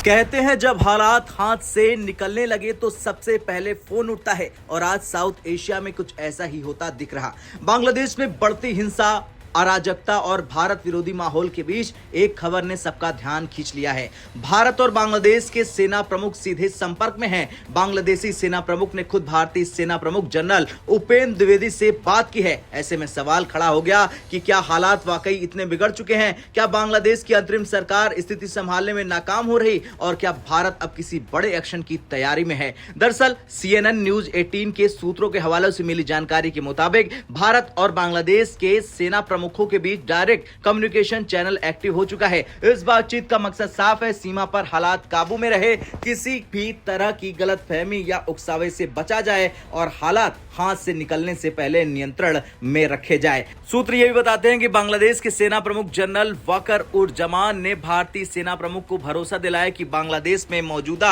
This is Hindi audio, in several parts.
कहते हैं जब हालात हाथ से निकलने लगे तो सबसे पहले फोन उठता है और आज साउथ एशिया में कुछ ऐसा ही होता दिख रहा। बांग्लादेश में बढ़ती हिंसा, अराजकता और भारत विरोधी माहौल के बीच एक खबर ने सबका ध्यान खींच लिया है। भारत और बांग्लादेश के सेना प्रमुख सीधे संपर्क में हैं। बांग्लादेशी सेना प्रमुख ने खुद भारतीय सेना प्रमुख जनरल उपेंद्र द्विवेदी से बात की है। ऐसे में सवाल खड़ा हो गया कि क्या हालात वाकई इतने बिगड़ चुके हैं? क्या बांग्लादेश की अंतरिम सरकार स्थिति संभालने में नाकाम हो रही और क्या भारत अब किसी बड़े एक्शन की तैयारी में है? दरअसल CNN न्यूज 18 के सूत्रों के हवाले से मिली जानकारी के मुताबिक भारत और बांग्लादेश के सेना प्रमुखों के बीच डायरेक्ट कम्युनिकेशन चैनल एक्टिव हो चुका है। इस बातचीत का मकसद साफ है, सीमा पर हालात काबू में रहे, किसी भी तरह की गलतफहमी या उकसावे से बचा जाए और हालात हाथ से निकलने से पहले नियंत्रण में रखे जाए। सूत्र ये भी बताते हैं कि बांग्लादेश के सेना प्रमुख जनरल वकर उर जमान ने भारतीय सेना प्रमुख को भरोसा दिलाया कि बांग्लादेश में मौजूदा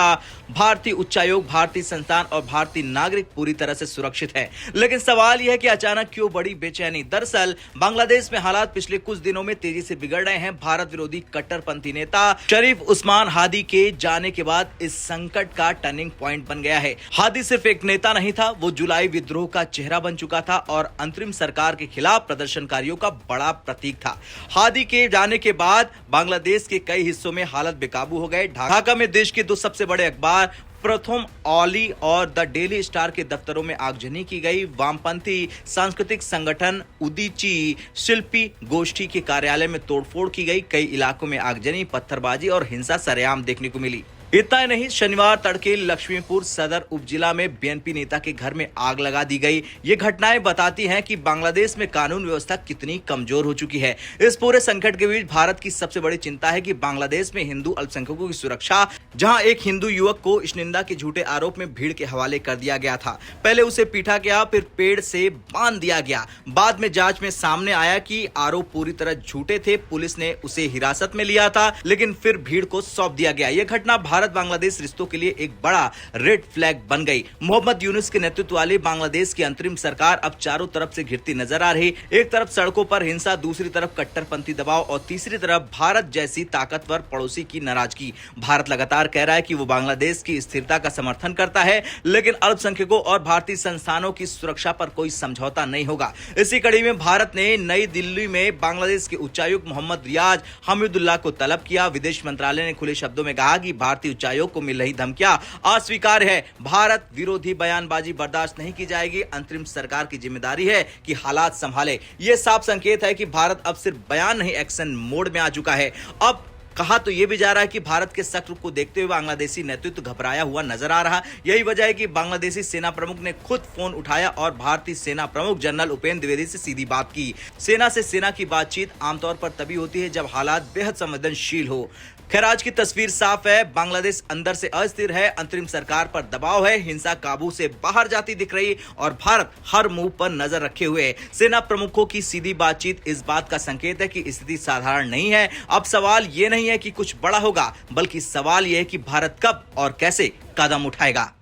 भारतीय उच्चायोग, भारतीय संस्थान और भारतीय नागरिक पूरी तरह से सुरक्षित है। लेकिन सवाल यह है कि अचानक क्यों बड़ी बेचैनी? दरअसल बांग्लादेश में हालात पिछले कुछ दिनों में तेजी से बिगड़ रहे हैं। भारत विरोधी कट्टरपंथी नेता शरीफ उस्मान हादी के जाने के बाद इस संकट का टर्निंग पॉइंट बन गया है। हादी सिर्फ एक नेता नहीं था, वो जुलाई विद्रोह का चेहरा बन चुका था और अंतरिम सरकार के खिलाफ प्रदर्शनकारियों का बड़ा प्रतीक था। हादी के जाने के बाद बांग्लादेश के कई हिस्सों में हालत बेकाबू हो गए। ढाका में देश के दो सबसे बड़े अखबार प्रथम ऑली और द डेली स्टार के दफ्तरों में आगजनी की गई। वामपंथी सांस्कृतिक संगठन उदीची शिल्पी गोष्ठी के कार्यालय में तोड़फोड़ की गई। कई इलाकों में आगजनी, पत्थरबाजी और हिंसा सरेआम देखने को मिली। इतना ही नहीं, शनिवार तड़के लक्ष्मीपुर सदर उपजिला में बीएनपी नेता के घर में आग लगा दी गई। ये घटनाएं बताती हैं कि बांग्लादेश में कानून व्यवस्था कितनी कमजोर हो चुकी है। इस पूरे संकट के बीच भारत की सबसे बड़ी चिंता है कि बांग्लादेश में हिंदू अल्पसंख्यकों की सुरक्षा, जहां एक हिंदू युवक को इश्निंदा के झूठे आरोप में भीड़ के हवाले कर दिया गया था। पहले उसे पीटा गया, फिर पेड़ से बांध दिया गया। बाद में जांच में सामने आया कि आरोप पूरी तरह झूठे थे। पुलिस ने उसे हिरासत में लिया था, लेकिन फिर भीड़ को सौंप दिया गया। यह घटना भारत बांग्लादेश रिश्तों के लिए एक बड़ा रेड फ्लैग बन गई। मोहम्मद यूनुस के नेतृत्व वाली बांग्लादेश की अंतरिम सरकार अब चारों तरफ से घिरती नजर आ रही। एक तरफ सड़कों पर हिंसा, दूसरी तरफ कट्टरपंथी दबाव और तीसरी तरफ भारत जैसी ताकतवर पड़ोसी की नाराजगी। भारत लगातार कह रहा है कि वो बांग्लादेश की स्थिरता का समर्थन करता है, लेकिन अल्पसंख्यकों और भारतीय संस्थानों की सुरक्षा पर कोई समझौता नहीं होगा। इसी कड़ी में भारत ने नई दिल्ली में बांग्लादेश के उच्चायुक्त मोहम्मद रियाज हमीदुल्लाह को तलब किया। विदेश मंत्रालय ने खुले शब्दों में कहा कि भारतीय उच्चायोग को मिल रही धमकियां अस्वीकार्य है। भारत विरोधी बयानबाजी बर्दाश्त नहीं की जाएगी। अंतरिम सरकार की जिम्मेदारी है कि हालात संभाले। यह साफ संकेत है कि भारत अब सिर्फ बयान नहीं, एक्शन मोड में आ चुका है। अब कहा तो यह भी जा रहा है कि भारत के सख्त रुख को देखते हुए बांग्लादेशी नेतृत्व घबराया हुआ नजर आ रहा। यही वजह है कि बांग्लादेशी सेना प्रमुख ने खुद फोन उठाया और भारतीय सेना प्रमुख जनरल उपेंद्र द्विवेदी से सीधी बात की। सेना से सेना की बातचीत आमतौर पर तभी होती है जब हालात बेहद संवेदनशील हो। खैर, आज की तस्वीर साफ है। बांग्लादेश अंदर से अस्थिर है, अंतरिम सरकार पर दबाव है, हिंसा काबू से बाहर जाती दिख रही और भारत हर मुंह पर नजर रखे हुए है। सेना प्रमुखों की सीधी बातचीत इस बात का संकेत है कि स्थिति साधारण नहीं है। अब सवाल ये नहीं है कि कुछ बड़ा होगा, बल्कि सवाल यह है कि भारत कब और कैसे कदम उठाएगा।